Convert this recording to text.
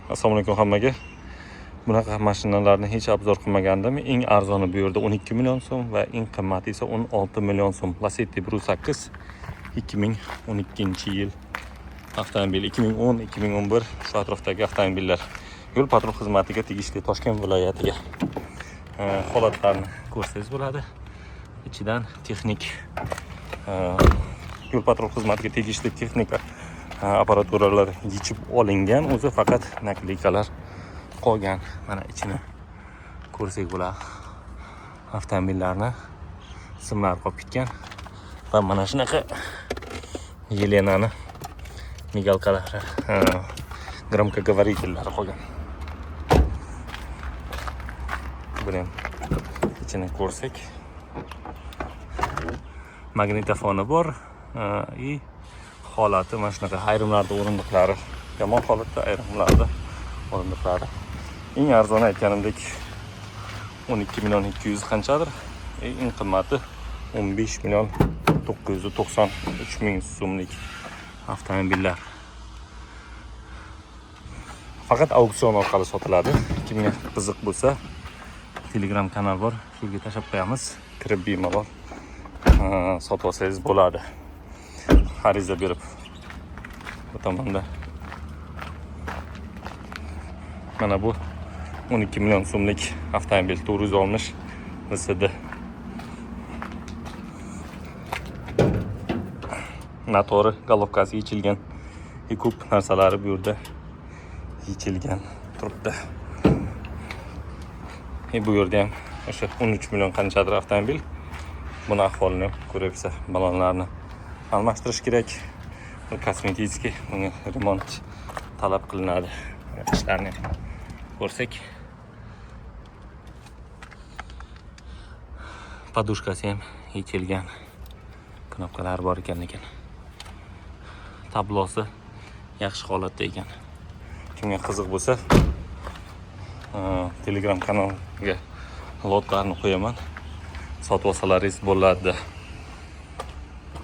Assalomu alaykum hammaga. Bunaqa mashinalarni hech obzor qilmagandim. Eng arzoni bu yerda 12 million so'm va eng qimmati esa 16 million so'm. Lacetti Bru 8 2012-yil avtomobil. 2010-2011 shu atrofdagi avtomobillar. Yo'l patrul xizmatiga tegishli Toshkent viloyatiga. Holatlarni ko'rsangiz bo'ladi. Ichidan texnik yo'l patrul xizmatiga tegishli texnika apparaturalar yechib olingan, o'zi faqat nakleykalar qolgan. Mana ichini ko'rsak bo'ladi. Avtomobillarni simlari qolib ketgan va mana shunaqa Yelenani migalkalari, громкоговорительlari qolgan. Buni ichini ko'rsak, magnitofoni bor и holati mana shunaqa. Ayrimlarda o'rindiqlari yomon holatda, ayrimlarda o'rindiqlari. Eng arzoni aytganimdek 12 million 200 qanchadir. Eng qimmati 15 million 993 ming so'mlik avtomobillar. Faqat auksion orqali sotiladi. Kimga qiziq bo'lsa, Telegram kanal bor, shuga tashlab qo'yamiz. Kirib bemalol sotib olsangiz bo'ladi. Ariza berib. Bu tomonda mana bu 12 million so'mlik avtomobil, 460 LSD. Motori, golovkasi yechilgan. Ko'p narsalari bu yerda yechilgan turibdi. Bu yerda ham o'sha 13 million qanchadir avtomobil. Buni ahvolini ko'ryapsiz, balonlarni almashtirish kerak. Bu kosmetik, bunga remont talab qilinadi. Ishlarni ko'rsak, podushkasi ham yechilgan, knopkalari bor ekan. Tablosi yaxshi holatda ekan. Kimga qiziq bo'lsa, Telegram kanaliga lotlarni qo'yaman. Sotib olsalaringiz bo'ladi.